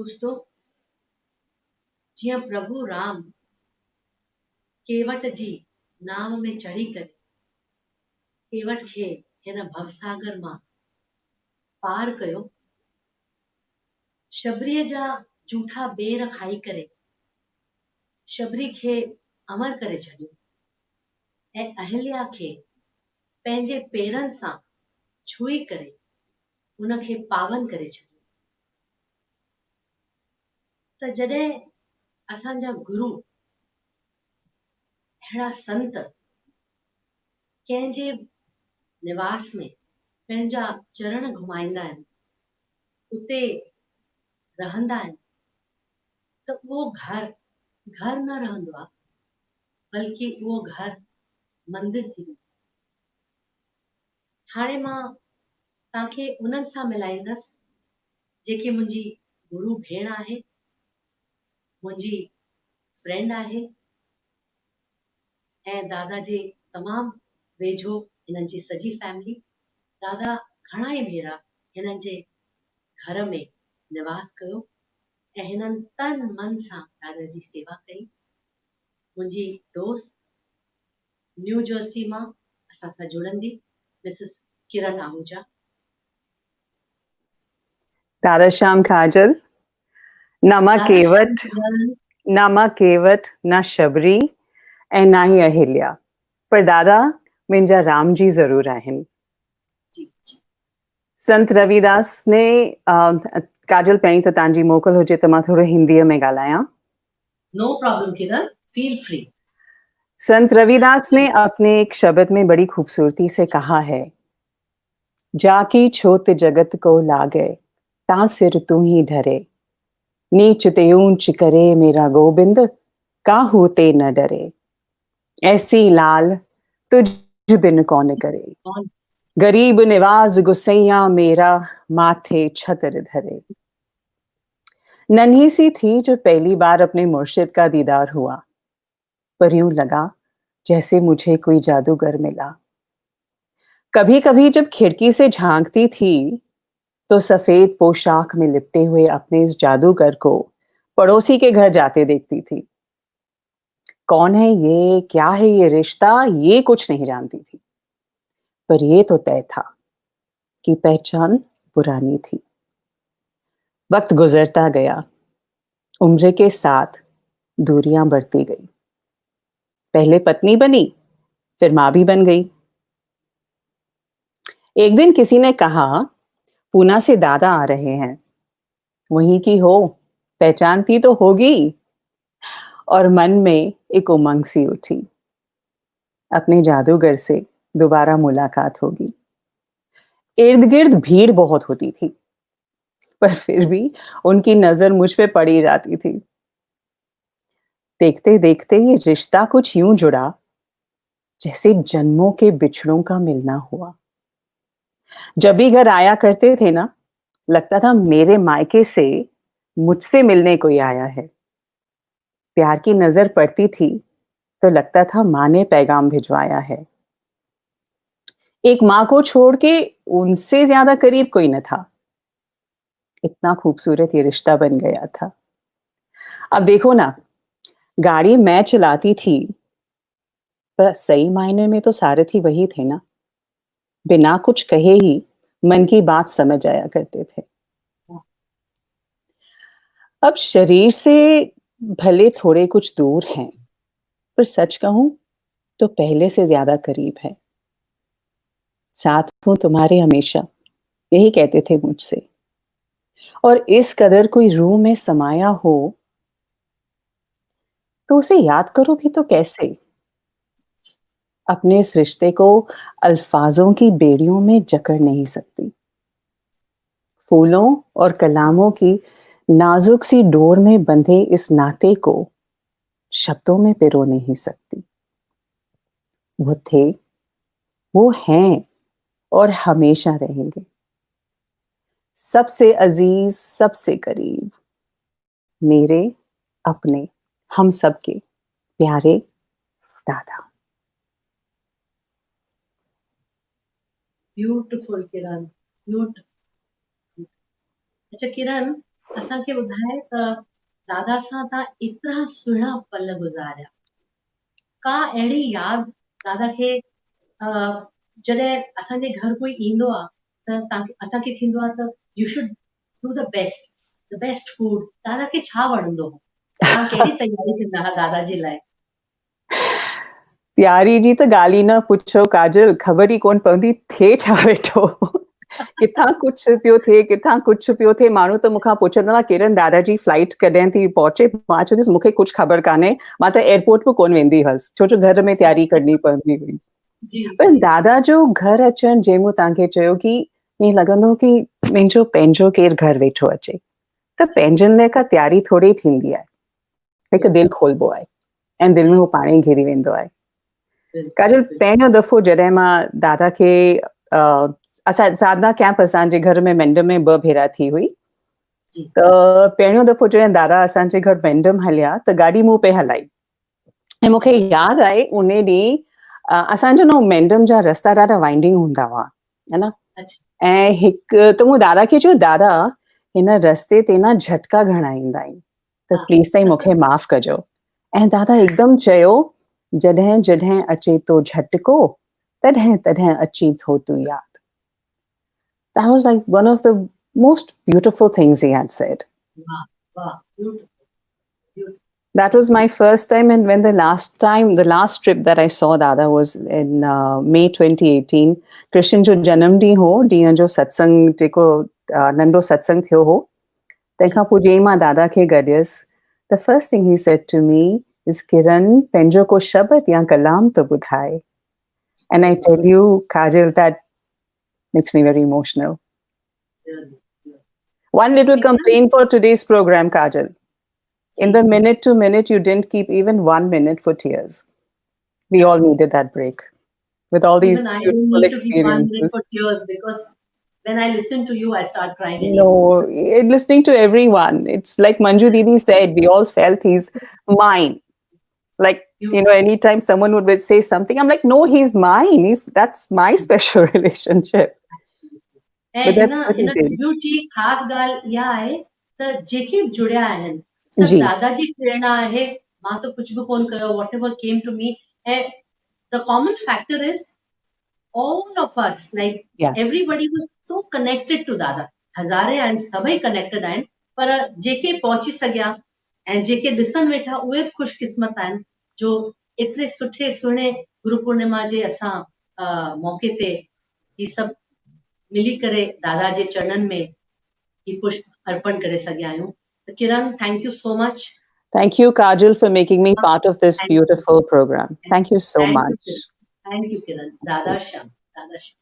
दोस्तों, जीअं प्रभु राम केवट जी नाव में चढ़ी करे केवट खे हिन भवसागर मां पार कयो, शबरीअ जा जूठा बेर खाई करे शबरी खे अमर करे छॾियो ऐं अहिल्या खे पंहिंजे पेरनि सां छुई करे उनखे पावन करे छॾियो। त जॾहिं असांजा गुरु अहिड़ा संत कंहिंजे निवास में पंहिंजा चरण घुमाईंदा आहिनि, उते रहंदा आहिनि, त उहो घर न रहंदो आहे, बल्कि उहो घर मंदिर थी वेंदो। हाणे मां तव्हांखे उन्हनि सां मिलाईंदसि जेकी मुंहिंजी गुरु भेण आहे, मुंहिंजी फ्रेंड आहे ऐं दादा जे तमामु वेझो हिननि जी सॼी फैमिली। दादा घणा ई भेरा हिननि जे घर में निवास कयो ऐं हिननि तन मन सां दादा जी सेवा कई। मुंहिंजी दोस्त न्यू जर्सी मां असां सां जुड़ंदी मिसिस किरण आहूजा। दादा श्याम काजल, न मां केवट, न शबरी ऐं ना ही अहिल्या, पर दादा मुंहिंजा राम जी ज़रूर आहिनि। संत रविदास ने काजल पहिरीं त तव्हांजी मोकल हुजे त मां थोड़ो हिंदीअ में ॻाल्हायां। नो प्रॉब्लम किरण, फील फ्री। संत रविदास ने अपने एक शब्द में बड़ी खूबसूरती से कहा है, जाकी छोट जगत को लागे ता सिर तू ही ढरे, नीच ते ऊंच करे मेरा गोबिंद, काहू ते न डरे, ऐसी लाल तुझ बिन कौन करे, गरीब निवाज गुसैया मेरा, माथे छतर धरे। नन्ही सी थी जो पहली बार अपने मुर्शिद का दीदार हुआ, पर यूं लगा जैसे मुझे कोई जादूगर मिला। कभी कभी जब खिड़की से झांकती थी तो सफेद पोशाक में लिपटे हुए अपने इस जादूगर को पड़ोसी के घर जाते देखती थी। कौन है ये, क्या है ये रिश्ता, ये कुछ नहीं जानती थी, पर ये तो तय था कि पहचान पुरानी थी। वक्त गुजरता गया, उम्र के साथ दूरियां बढ़ती गई। पहले पत्नी बनी, फिर मां भी बन गई। एक दिन किसी ने कहा, पूना से दादा आ रहे हैं, वहीं की हो, पहचानती तो होगी। और मन में एक उमंग सी उठी, अपने जादूगर से दोबारा मुलाकात होगी। इर्द गिर्द भीड़ बहुत होती थी, पर फिर भी उनकी नजर मुझ पे पड़ी जाती थी। देखते देखते ये रिश्ता कुछ यूं जुड़ा जैसे जन्मों के बिछड़ों का मिलना हुआ। जब भी घर आया करते थे ना, लगता था मेरे मायके से मुझसे मिलने कोई आया है। प्यार की नजर पड़ती थी तो लगता था मां ने पैगाम भिजवाया है। एक मां को छोड़ के उनसे ज्यादा करीब कोई न था। इतना खूबसूरत ये रिश्ता बन गया था। अब देखो ना, गाड़ी मैं चलाती थी, पर सही मायने में तो सारथी वही थे ना। बिना कुछ कहे ही मन की बात समझ आया करते थे। अब शरीर से भले थोड़े कुछ दूर हैं, पर सच कहूं तो पहले से ज्यादा करीब है। साथ हूं तुम्हारे हमेशा, यही कहते थे मुझसे। और इस कदर कोई रूह में समाया हो तो उसे याद करो भी तो कैसे। अपने इस रिश्ते को अल्फाजों की बेड़ियों में जकड़ नहीं सकती, फूलों और कलामों की नाजुक सी डोर में बंधे इस नाते को शब्दों में पिरो नहीं सकती। वो थे, वो हैं और हमेशा रहेंगे, सबसे अजीज, सबसे करीब, मेरे अपने, हम सबके प्यारे दादा। ब्यूटीफुल किरण, ब्यूटीफुल। अच्छा किरण, असांखे ॿुधाए त दादा सां तव्हां एतिरा सुहिणा पल गुज़ारिया, का अहिड़ी यादि दादा खे जॾहिं असांजे घर कोई ईंदो आहे त तव्हांखे असांखे थींदो आहे त you should do the best food. दादा खे छा वणंदो हो? तव्हां कहिड़ी तयारी कंदा हुआ दादा जे लाइ? तयारी जी त ॻाल्हि ई न पुछो काजल, ख़बर ई कोन पवंदी थिए छा वेठो। किथां कुझु पियो थिए, किथां कुझु पियो थिए। माण्हू त मूंखां पुछंदा हुआ किरण दादा जी फ्लाइट कॾहिं थी पहुचे? मां चवंदसि मूंखे कुझु ख़बर कान्हे, मां त एयरपोर्ट बि कोन वेंदी हुअसि, छो जो घर में तयारी अच्छा, करणी पवंदी हुई। जी पर जी दादा जो घर अचणु जंहिं मूं तव्हांखे चयो कि ईअं लॻंदो कि मुंहिंजो पंहिंजो केरु घर वेठो अचे, त पंहिंजनि लाइ का तयारी थोरी थींदी आहे। हिकु दिलि खोलबो आहे ऐं दिलि में उहो पाणे ई घिरी वेंदो आहे। बिल्कुलु काजल, बिल्कुलु पहिरियों दफ़ो जॾहिं मां दादा खे असां साधना कैंप असांजे घर में मेंढम में 2 भेरा थी हुई, जी त पहिरियों दफ़ो जॾहिं दादा असांजे घर मेंढम हलिया त गाॾी मूं पे हलाई ऐं मूंखे अच्छा यादि आहे उन ॾींहुं असांजो न मेंढम जा रस्ता ॾाढा वाइंडिंग हूंदा हुआ, है न? अच्छा ऐं हिकु त मूं दादा खे चयो, दादा हिन रस्ते ते न झटका घणा ईंदा आहिनि, त हा प्लीज़ ताईं मूंखे माफ़ कजो। ऐं दादा एकदम चयो, जॾहिं जॾहिं अचे तो झटको, तॾहिं तॾहिं अची थो तूं याद। That was like one of the most beautiful things he had said. वाह वाह beautiful beautiful That was my first time, and when the last trip that I saw Dada was in May 2018. Krishna जो जनम ॾींहुं हो, ॾींहं जो सत्संग जेको नंढो सत्संग थियो हो, तंहिंखां पोइ जीअं मां दादा खे गॾियसि, the first thing he said to me is, किरण पंहिंजो को शब्द या कलाम त ॿुधाए। And I tell you, Kajal, that makes me very emotional. One little complaint for today's program, Kajal. In the minute to minute, you didn't keep even 1 minute for tears. We all needed that break with all these Even I don't beautiful need to keep 1 minute experiences. for tears because when I listen to you, I start crying anyways. No, listening to everyone, it's like Manju Didi said, we all felt he's mine. Like, You, anytime someone would say something, I'm like, no, he's mine. That's my special relationship. ऐं But हिन that's what he हिन did. Tribute जी ख़ासि ॻाल्हि इहा आहे त जेके बि जुड़िया आहिनि सभु जी, दादा जी प्रेरणा आहे। मां त कुझु बि कोन कयो, whatever came to me. ऐं the common factor is all of us, like yes. everybody was so connected to Dada. Hazare आहिनि, सभई कनेक्टेड आहिनि, पर जेके पहुची सघिया ऐं जेके ॾिसण वेठा उहे बि ख़ुशकिस्मत आहिनि जो एतिरे सुठे सुहिणे गुरु पूर्णिमा जे असां मौके ते ही सभु मिली करे दादा जे चरणनि में ही पुष्प अर्पण करे सघिया आहियूं। त Kiran, thank you so much. Thank you, Kajal, for making me part of this thank you beautiful program. Thank you so thank you much. Kiran, thank you Kiran. दादा श्याम, दादा श्याम।